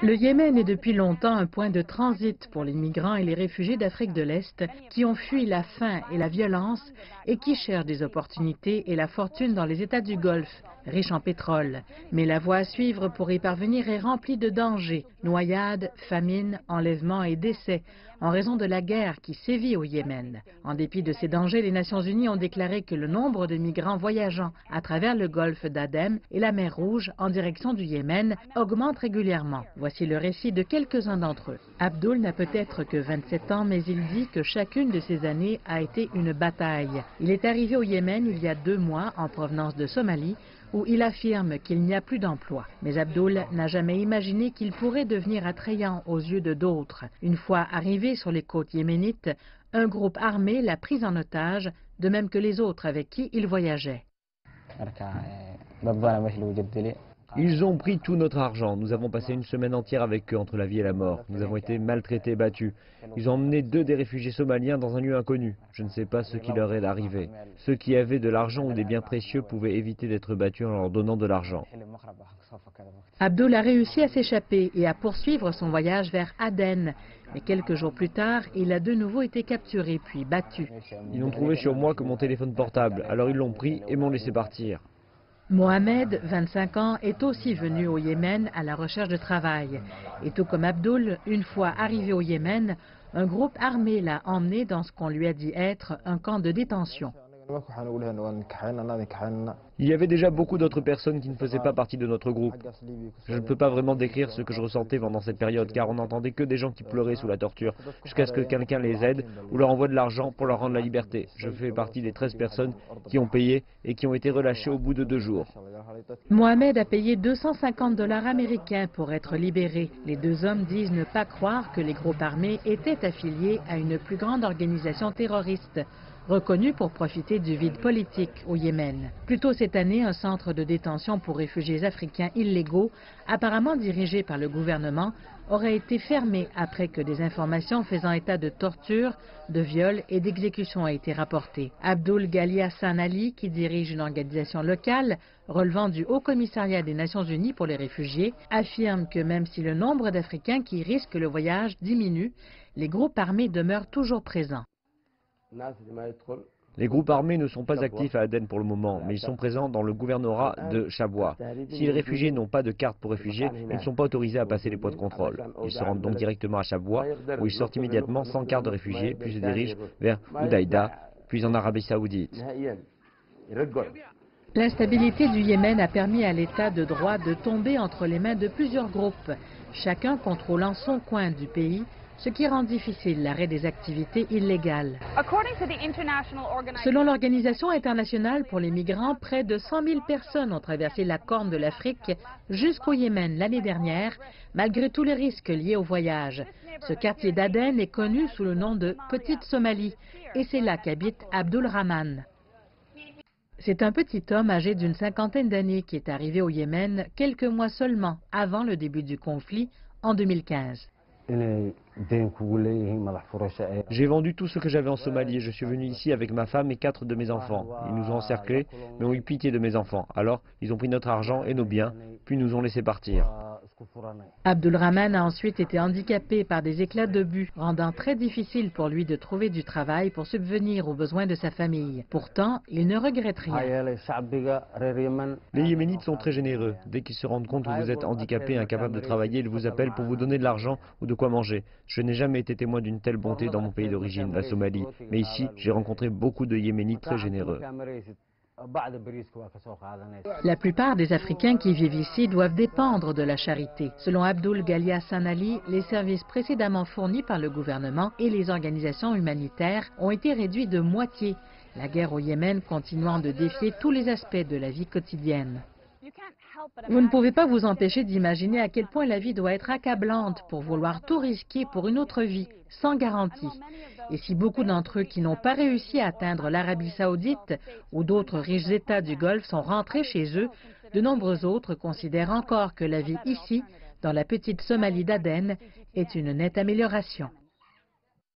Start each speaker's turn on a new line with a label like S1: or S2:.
S1: Le Yémen est depuis longtemps un point de transit pour les migrants et les réfugiés d'Afrique de l'Est qui ont fui la faim et la violence et qui cherchent des opportunités et la fortune dans les États du Golfe, riches en pétrole. Mais la voie à suivre pour y parvenir est remplie de dangers, noyades, famine, enlèvements et décès, en raison de la guerre qui sévit au Yémen. En dépit de ces dangers, les Nations Unies ont déclaré que le nombre de migrants voyageant à travers le golfe d'Aden et la mer Rouge en direction du Yémen augmente régulièrement. Voici le récit de quelques-uns d'entre eux. Abdul n'a peut-être que 27 ans, mais il dit que chacune de ces années a été une bataille. Il est arrivé au Yémen il y a 2 mois en provenance de Somalie, où il affirme qu'il n'y a plus d'emploi. Mais Abdul n'a jamais imaginé qu'il pourrait devenir attrayant aux yeux de d'autres. Une fois arrivé sur les côtes yéménites, un groupe armé l'a pris en otage, de même que les autres avec qui il voyageait.
S2: Ils ont pris tout notre argent. Nous avons passé une semaine entière avec eux entre la vie et la mort. Nous avons été maltraités et battus. Ils ont emmené 2 des réfugiés somaliens dans un lieu inconnu. Je ne sais pas ce qui leur est arrivé. Ceux qui avaient de l'argent ou des biens précieux pouvaient éviter d'être battus en leur donnant de l'argent.
S1: Abdul a réussi à s'échapper et à poursuivre son voyage vers Aden. Mais quelques jours plus tard, il a de nouveau été capturé puis battu.
S2: Ils n'ont trouvé sur moi que mon téléphone portable. Alors ils l'ont pris et m'ont laissé partir.
S1: Mohamed, 25 ans, est aussi venu au Yémen à la recherche de travail. Et tout comme Abdul, une fois arrivé au Yémen, un groupe armé l'a emmené dans ce qu'on lui a dit être un camp de détention.
S2: Il y avait déjà beaucoup d'autres personnes qui ne faisaient pas partie de notre groupe. Je ne peux pas vraiment décrire ce que je ressentais pendant cette période, car on n'entendait que des gens qui pleuraient sous la torture, jusqu'à ce que quelqu'un les aide ou leur envoie de l'argent pour leur rendre la liberté. Je fais partie des 13 personnes qui ont payé et qui ont été relâchées au bout de 2 jours.
S1: Mohamed a payé 250 $ américains pour être libéré. Les 2 hommes disent ne pas croire que les groupes armés étaient affiliés à une plus grande organisation terroriste, reconnue pour profiter du vide politique au Yémen. Plus tôt cette année, un centre de détention pour réfugiés africains illégaux, apparemment dirigé par le gouvernement, aurait été fermé après que des informations faisant état de torture, de viols et d'exécutions aient été rapportées. Abdul Ghali Hassan Ali, qui dirige une organisation locale relevant du Haut Commissariat des Nations Unies pour les réfugiés, affirme que même si le nombre d'Africains qui risquent le voyage diminue, les groupes armés demeurent toujours présents.
S2: Les groupes armés ne sont pas actifs à Aden pour le moment, mais ils sont présents dans le gouvernorat de Shabwa. Si les réfugiés n'ont pas de carte pour réfugiés, ils ne sont pas autorisés à passer les points de contrôle. Ils se rendent donc directement à Shabwa, où ils sortent immédiatement sans carte de réfugiés, puis se dirigent vers Hudaydah, puis en Arabie Saoudite.
S1: L'instabilité du Yémen a permis à l'État de droit de tomber entre les mains de plusieurs groupes, chacun contrôlant son coin du pays, ce qui rend difficile l'arrêt des activités illégales. Selon l'Organisation internationale pour les migrants, près de 100 000 personnes ont traversé la Corne de l'Afrique jusqu'au Yémen l'année dernière, malgré tous les risques liés au voyage. Ce quartier d'Aden est connu sous le nom de Petite Somalie, et c'est là qu'habite Abdul Rahman. C'est un petit homme âgé d'une 50aine d'années qui est arrivé au Yémen quelques mois seulement avant le début du conflit en 2015.
S2: J'ai vendu tout ce que j'avais en Somalie et je suis venu ici avec ma femme et 4 de mes enfants. Ils nous ont encerclés, mais ont eu pitié de mes enfants. Alors, ils ont pris notre argent et nos biens, puis nous ont laissé partir.
S1: Abdul Rahman a ensuite été handicapé par des éclats d'obus, rendant très difficile pour lui de trouver du travail pour subvenir aux besoins de sa famille. Pourtant, il ne regrette rien.
S2: Les Yéménites sont très généreux. Dès qu'ils se rendent compte que vous êtes handicapé et incapable de travailler, ils vous appellent pour vous donner de l'argent ou de quoi manger. Je n'ai jamais été témoin d'une telle bonté dans mon pays d'origine, la Somalie. Mais ici, j'ai rencontré beaucoup de Yéménites très généreux.
S1: La plupart des Africains qui vivent ici doivent dépendre de la charité. Selon Abdul Ghali Hassan Ali, les services précédemment fournis par le gouvernement et les organisations humanitaires ont été réduits de moitié, la guerre au Yémen continuant de défier tous les aspects de la vie quotidienne. Vous ne pouvez pas vous empêcher d'imaginer à quel point la vie doit être accablante pour vouloir tout risquer pour une autre vie, sans garantie. Et si beaucoup d'entre eux qui n'ont pas réussi à atteindre l'Arabie Saoudite ou d'autres riches États du Golfe sont rentrés chez eux, de nombreux autres considèrent encore que la vie ici, dans la petite Somalie d'Aden, est une nette amélioration.